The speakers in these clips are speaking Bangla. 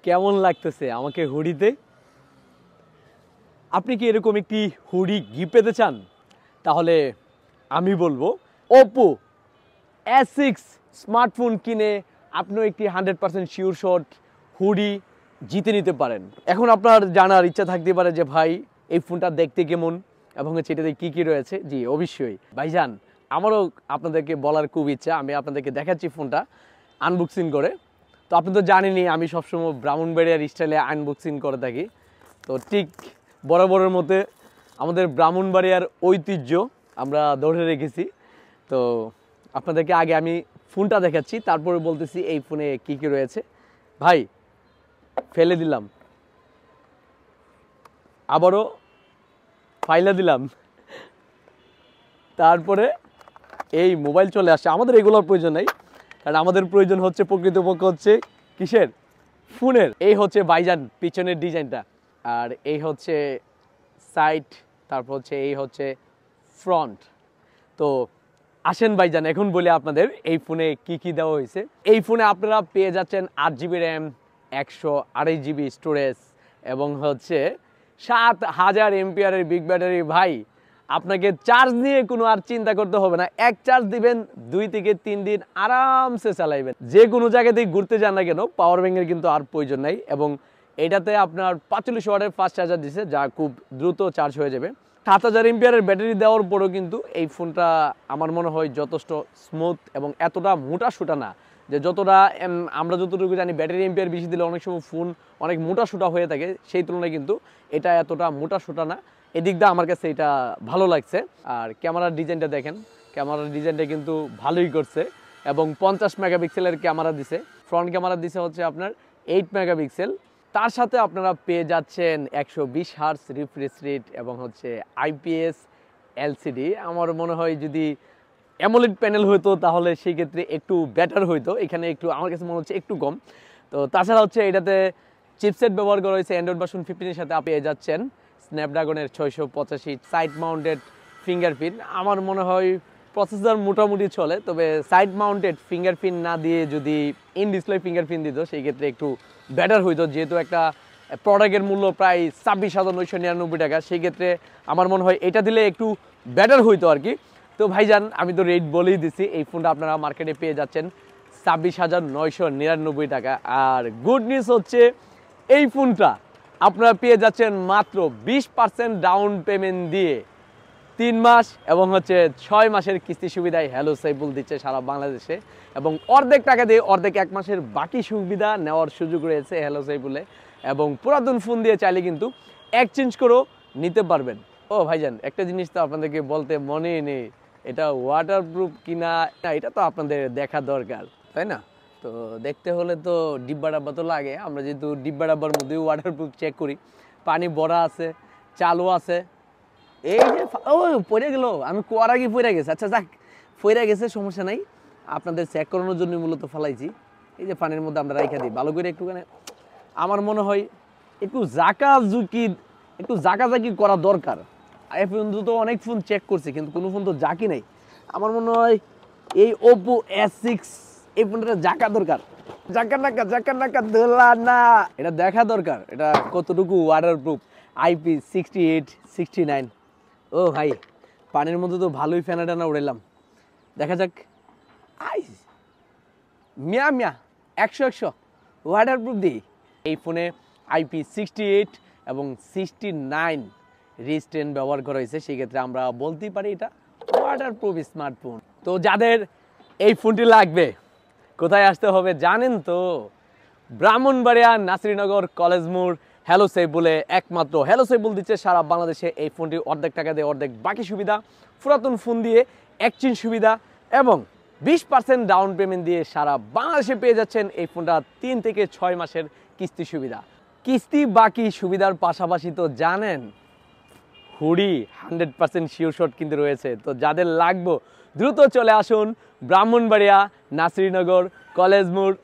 কেমন লাগতেছে আমাকে হুডিতে? আপনি কি এরকম একটি হুডি গিফট পেতে চান? তাহলে আমি বলবো Oppo S6 স্মার্টফোন কিনে আপনিও একটি 100% শিওর শট হুডি জিতে নিতে পারেন। এখন আপনার জানার ইচ্ছা থাকতে পারে যে ভাই এই ফোনটা দেখতে কেমন এবং এটাতে কি কি রয়েছে। জি অবশ্যই ভাইজান, আমারও আপনাদেরকে বলার খুব ইচ্ছা। আমি আপনাদেরকে দেখাচ্ছি ফোনটা আনবক্সিং করে। তো আপনি তো জানেনই আমি সবসময় ব্রাহ্মণবাড়িয়ার স্টাইলে আনবক্সিং করে থাকি। তো ঠিক বরাবরের মধ্যে আমাদের ব্রাহ্মণবাড়িয়ার ঐতিহ্য আমরা ধরে রেখেছি। তো আপনাদেরকে আগে আমি ফোনটা দেখাচ্ছি, তারপরে বলতেছি এই ফোনে কি কি রয়েছে। ভাই ফেলে দিলাম, আবারও ফাইলা দিলাম, তারপরে এই মোবাইল চলে আসছে। আমাদের এগুলোর প্রয়োজন নাই, কারণ আমাদের প্রয়োজন হচ্ছে প্রকৃতপক্ষে হচ্ছে কিসের? ফোনের। এই হচ্ছে ভাইজান পিছনের ডিজাইনটা, আর এই হচ্ছে সাইড, তারপর হচ্ছে এই হচ্ছে ফ্রন্ট। তো আসেন ভাইজান এখন বলি আপনাদের এই ফোনে কি কি দেওয়া হয়েছে। এই ফোনে আপনারা পেয়ে যাচ্ছেন 8GB র্যাম, 128GB স্টোরেজ এবং হচ্ছে 7000 এমপিআরের বিগ ব্যাটারি। ভাই আপনাকে চার্জ নিয়ে কোনো আর চিন্তা করতে হবে না। এক চার্জ দিবেন 2 থেকে 3 দিন আরামসে চালাইবেন। যে কোনো জায়গাতেই ঘুরতে যান না কেন পাওয়ার ব্যাংকের কিন্তু আর প্রয়োজন নাই। এবং এটাতে আপনার 45 ওয়াটের ফাস্ট চার্জার দিছে, যা খুব দ্রুত চার্জ হয়ে যাবে। 7000 এমপিআরের ব্যাটারি দেওয়ার পরেও কিন্তু এই ফোনটা আমার মনে হয় যথেষ্ট স্মুথ এবং এতটা মোটা সোটা না। যে যতটা আমরা যতটুকু জানি ব্যাটারি এমপিআর বেশি দিলে অনেক সময় ফোন অনেক মোটা সোটা হয়ে থাকে, সেই তুলনায় কিন্তু এটা এতটা মোটা সোটা না। এদিক দিয়ে আমার কাছে এটা ভালো লাগছে। আর ক্যামেরার ডিজাইনটা দেখেন, ক্যামেরার ডিজাইনটা কিন্তু ভালোই করছে এবং 50 মেগাপিক্সেলের ক্যামেরা দিছে। ফ্রন্ট ক্যামেরা দিছে হচ্ছে আপনার 8 মেগাপিক্সেল। তার সাথে আপনারা পেয়ে যাচ্ছেন 120 হার্জ রিফ্রেশ রেট এবং হচ্ছে IPS LCD। আমার মনে হয় যদি অ্যামোলেড প্যানেল হইতো তাহলে সেই ক্ষেত্রে একটু বেটার হইতো, এখানে একটু আমার কাছে মনে হচ্ছে একটু কম। তো তাছাড়া হচ্ছে এটাতে চিপসেট ব্যবহার করা হয়েছে অ্যান্ড্রয়েড ভার্সন 15-এর সাথে। পেয়ে যাচ্ছেন স্ন্যাপড্রাগনের 685 সাইড মাউন্টেড ফিঙ্গারপ্রিন্ট। আমার মনে হয় প্রসেসর মোটামুটি চলে, তবে সাইড মাউন্টেড ফিঙ্গারপ্রিন্ট না দিয়ে যদি ইন ডিসপ্লে ফিঙ্গারপ্রিন্ট দিত সেই ক্ষেত্রে একটু বেটার হইতো। যেহেতু একটা প্রোডাক্টের মূল্য প্রায় 26,999 টাকা, সেই ক্ষেত্রে আমার মনে হয় এটা দিলে একটু বেটার হইতো আর কি। তো ভাইজান আমি তো রেট বলেই দিছি, এই ফোনটা আপনারা মার্কেটে পেয়ে যাচ্ছেন 26,999 টাকা। আর গুড নিউজ হচ্ছে এই ফোনটা আপনারা পেয়ে যাচ্ছেন মাত্র 20% ডাউন পেমেন্ট দিয়ে 3 মাস এবং হচ্ছে 6 মাসের কিস্তি সুবিধায় হ্যালো সাইফুল দিচ্ছে সারা বাংলাদেশে। এবং অর্ধেক টাকা দিয়ে অর্ধেক 1 মাসের বাকি সুবিধা নেওয়ার সুযোগ রয়েছে হ্যালো সাইফুলে। এবং পুরাতন ফোন দিয়ে চাইলে কিন্তু এক্সচেঞ্জ করেও নিতে পারবেন। ও ভাইজান একটা জিনিস তো আপনাদেরকে বলতে মনেই নেই, এটা ওয়াটারপ্রুফ কিনা এটা তো আপনাদের দেখা দরকার, তাই না? তো দেখতে হলে তো ডিব্বা ডাব্বা তো লাগে। আমরা যেহেতু ডিব্বা ডাব্বার মধ্যে ওয়াটারপ্রুফ চেক করি, পানি ভরা আছে, চালু আছে। এই যে ও পড়ে গেল, আমি কুয়ার আগে পড়ে গেছে। আচ্ছা যাক, পড়ে গেছে সমস্যা নাই, আপনাদের চেক করানোর জন্য মূলত ফেলাইছি। এই যে পানির মধ্যে আমরা রাইখা দিই ভালো করে একটুখানি। আমার মনে হয় একটু জাকাজাকি করা দরকার। এই পর্যন্ত তো অনেক ফোন চেক করছি কিন্তু কোনো ফোন তো জাকি নাই। আমার মনে হয় এই Oppo S6 এই ফোনটা জাকা দরকার। জাকা দোলা না, এটা দেখা দরকার এটা কতটুকু ওয়াটারপ্রুফ। IP68 69। ও ভাই পানির মধ্যে তো ভালোই ফেনা টানা উড়াইলাম, দেখা যাক। মিয়া 100 ওয়াটারপ্রুফ দিই এই ফোনে। IP68 এবং 69 রিস্টেন ব্যবহার করা হয়েছে, সেই ক্ষেত্রে আমরা বলতেই পারি এটা ওয়াটারপ্রুফ স্মার্টফোন। তো যাদের এই ফোনটি লাগবে কোথায় আসতে হবে জানেন তো? ব্রাহ্মণবাড়িয়া নাসিরনগর কলেজ মোড় হ্যালো সাইফুলে একমাত্র হ্যালো সাইফুল দিচ্ছে সারা বাংলাদেশে এই ফোনটি অর্ধেক টাকা দিয়ে অর্ধেক বাকি সুবিধা, পুরাতন ফোন দিয়ে এক্সচেঞ্জ সুবিধা এবং 20% ডাউন পেমেন্ট দিয়ে সারা বাংলাদেশে পেয়ে যাচ্ছেন এই ফোনটা 3 থেকে 6 মাসের কিস্তি সুবিধা। কিস্তি বাকি সুবিধার পাশাপাশি তো জানেন হুডি 100% শিওর শট কিন্তু রয়েছে। তো যাদের লাগবে দ্রুত চলে আসুন ব্রাহ্মণবাড়িয়া নাসিরনগর কলেজ মোড়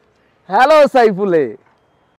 হ্যালো সাইফুলে।